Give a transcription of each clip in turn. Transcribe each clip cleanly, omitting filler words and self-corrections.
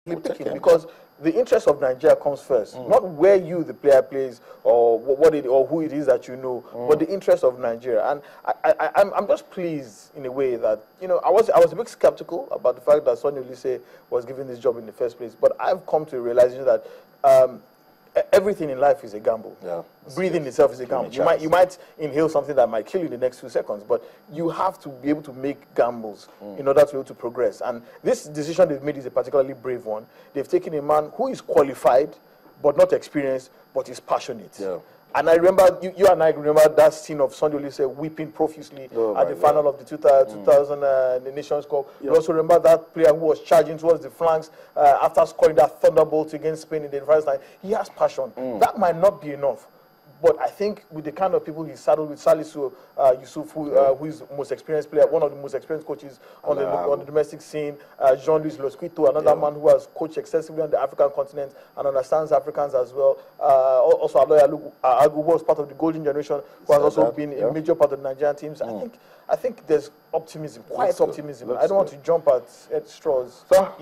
picking because the interest of Nigeria comes first, not where you, the player, plays or or who it is that you know, but the interest of Nigeria. And I'm just pleased in a way that I was a bit skeptical about the fact that Sonny Olise was given this job in the first place, but I've come to a realization that everything in life is a gamble. Yeah, breathing itself is a gamble. You might inhale something that might kill you in the next few seconds, but you have to be able to make gambles in order to be able to progress. And this decision they've made is a particularly brave one. They've taken a man who is qualified, but not experienced, but is passionate. Yeah. And I remember, you and I remember that scene of Sonny Olise weeping profusely at the final of the 2000 Nations Cup. You also remember that player who was charging towards the flanks after scoring that thunderbolt against Spain in the first time. He has passion. That might not be enough. But I think with the kind of people he's saddled with, Salisu Yusuf, who is the most experienced player, one of the most experienced coaches on the domestic scene, Jean-Louis Losquito, another man who has coached extensively on the African continent and understands Africans as well. Also, Aloy Agu was part of the golden generation, who has also been a major part of the Nigerian teams. I think there's optimism, quiet optimism. I don't want to jump at straws. So,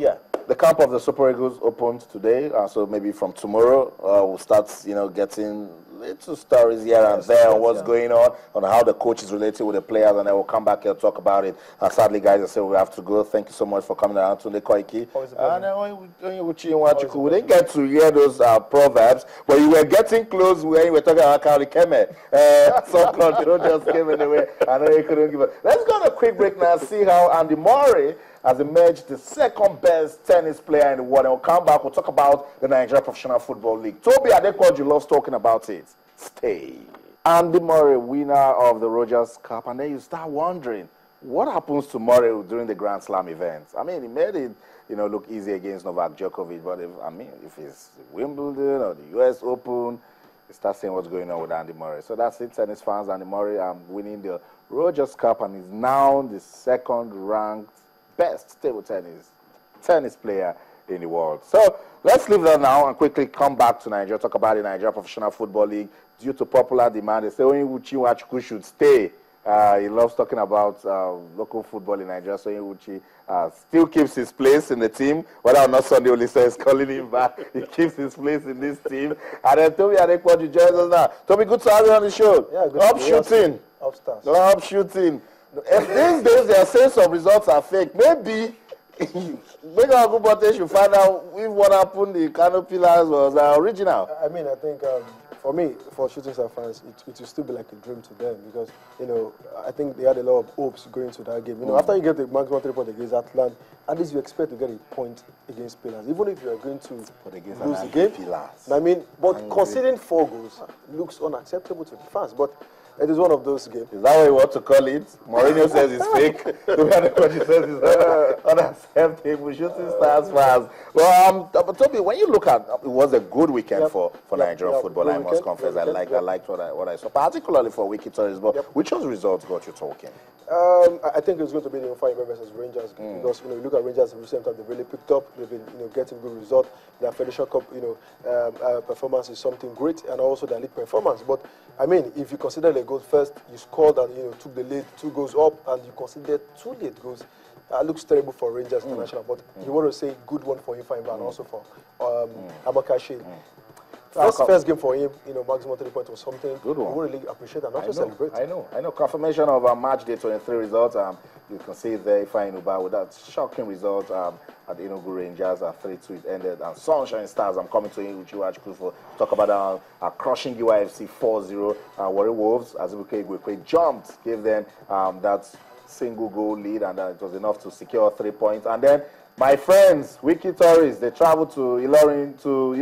the camp of the Super Eagles opened today, so maybe from tomorrow we'll start, getting little stories here and there on what's going on how the coach is related with the players, and then we'll come back here and talk about it. And sadly, guys, I say we have to go. Thank you so much for coming around to the Koiki. We didn't get to hear those proverbs, but you were getting close when you were talking about Kari Keme. So just came in the way. I know you couldn't give it. Let's go on a quick break now and see how Andy Murray has emerged the second best tennis player in the world. And we'll come back, we'll talk about the Nigeria Professional Football League. Toby Adequoju loves talking about it. Stay. Andy Murray, winner of the Rogers Cup, and then you start wondering, what happens to Murray during the Grand Slam events? I mean, he made it, look easy against Novak Djokovic, but if it's Wimbledon or the US Open, you start seeing what's going on with Andy Murray. So that's it, tennis fans. Andy Murray winning the Rogers Cup and is now the second-ranked best table tennis player in the world. So let's leave that now and quickly come back to Nigeria, talk about the Nigeria Professional Football League. Due to popular demand, they say Onyiwuchi Nwachukwu should stay. He loves talking about local football in Nigeria, so Onyiwuchi still keeps his place in the team. Whether or not Sunday Olise is calling him back, he keeps his place in this team. And then Toby Adequoju joins us now. Toby, good to have you on the show. Yeah, good. Up shooting. Up shooting. If these days they are saying some results are fake, maybe Big Agubate should find out if what happened the Kano Pillars was original. I mean, I think for me, for Shooting Star fans, it will still be like a dream to them because, I think they had a lot of hopes going to that game. After you get the maximum 3 points against Atlant, at least you expect to get a point against Pillars, even if you are going to lose the game. I mean, but conceding 4 goals looks unacceptable to the fans. But it is one of those games. Is that what you want to call it? Mourinho says it's fake. The coach says it's unacceptable. Shooting Stars fans. Well, but Toby, when you look at it, was a good weekend for Nigerian football. I must confess, I liked what I saw, particularly for Wiki Tourist. But which of the results got you talking? I think it's going to be the Fire versus Rangers because you look at Rangers in recent time, they've really picked up. They've been getting good results. Their Federation Cup performance is something great, and also their league performance. But I mean, if you consider the goals first, you scored and took the lead, 2 goals up, and you consider 2 late goals. Looks terrible for Rangers International, but you want to say good one for Ifeanyi and also for Amakashi. First game for him, maximum 3 points was something good one. We really appreciate and also celebrate. I know. Confirmation of match day 23 results. You can see there Ifeanyi Uba with that shocking result at the Enugu Rangers at 3-2 it ended. And Sunshine Stars, I'm coming to you for talk about crushing UIFC 4-0. Warri Wolves, as we jumped, gave them that single goal lead, and it was enough to secure 3 points. And then my friends, Wiki Tourists, they travel to Ilorin to,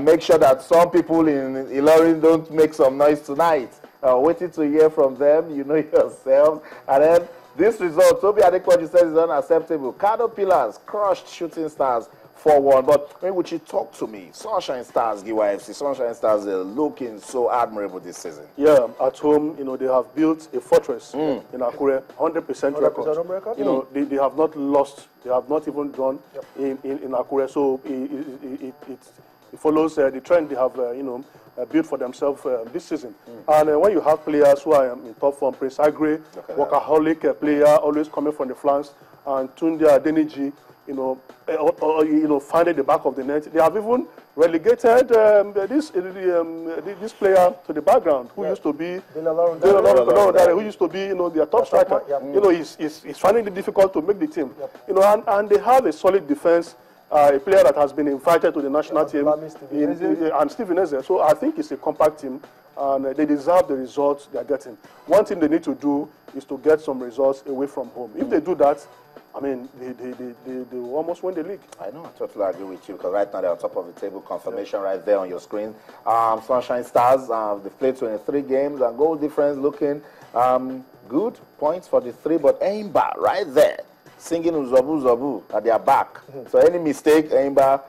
make sure that some people in Ilorin don't make some noise tonight. Waiting to hear from them, yourselves. And then this result, Toby Adequoju says is unacceptable. Kano Pillars crushed Shooting Stars 4-1. But when would you talk to me? Sunshine Stars, GYFC. Sunshine Stars are looking so admirable this season. Yeah, at home, they have built a fortress in Akure, 100% record. They have not lost. They have not even drawn in Akure. So it follows the trend they have, built for themselves this season. And when you have players who are in top form, Prince Agre, workaholic player, always coming from the flanks, and Tunde Adeniji, find at the back of the net. They have even relegated this player to the background, who used to be who used to be their top striker. He's finding it difficult to make the team. And they have a solid defense. A player that has been invited to the national team, and Stephen Eze. So I think it's a compact team, and they deserve the results they are getting. One thing they need to do is to get some results away from home. If they do that, I mean, they will almost win the league. I know, I totally agree with you, because right now they're on top of the table. Confirmation right there on your screen. Sunshine Stars, they've played 23 games, and goal difference looking good. Points for the three, but Eimba right there, singing Uzobu Zobu at their back. So any mistake, Eimba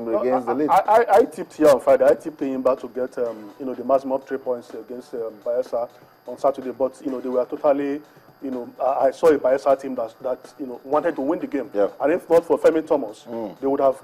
regains the lead. I tipped here on Friday. I tipped Eimba to get the maximum 3 points against Bayelsa on Saturday, but they were totally. I saw a Bayelsa team that wanted to win the game, and if not for Femi Thomas, they would have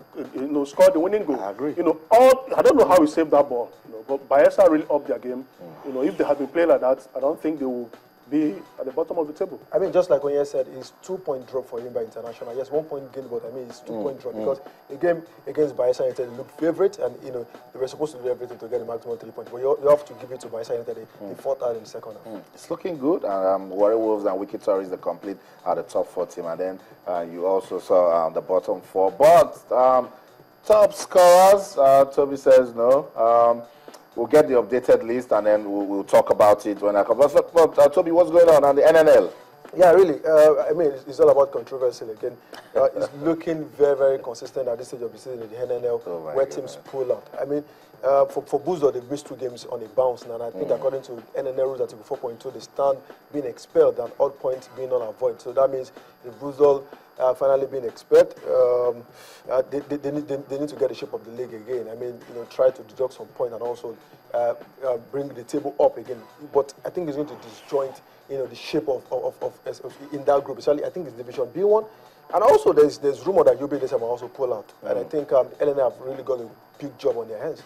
scored the winning goal. I agree. I don't know how he saved that ball, but Bayelsa really upped their game. If they had been playing like that, I don't think they would be at the bottom of the table. I mean, just like Onye said, it's 2-point drop for him by international. Yes, 1 point gain, but I mean, it's 2-point drop because a game against Bayelsa United, they looked favourite, and they were supposed to do everything to get the maximum 3 points. But you have to give it to Bayelsa United. They fought out in the second half. It's looking good. Warri Wolves and Wiki Tories, the complete the top 4 team, and then you also saw the bottom 4. But top scorers, Toby says no. We'll get the updated list, and then we'll talk about it when I come. But Toby, what's going on the NNL? Yeah, really. I mean, it's all about controversy again. It's looking very, very consistent at this stage of the season in the NNL, where teams pull out. I mean, for Buzo, they've missed 2 games on a bounce, and I think according to NNL rules, Article 4.2, they stand being expelled and all points being null and void. So that means if Buzo finally being expelled, they need to get the shape of the league again. I mean, try to deduct some points and also bring the table up again. But I think it's going to disjoint, the shape of in that group. Especially, I think it's Division B1. And also, there's rumor that UB this time will also pull out. And I think NNL have really got a big job on their hands.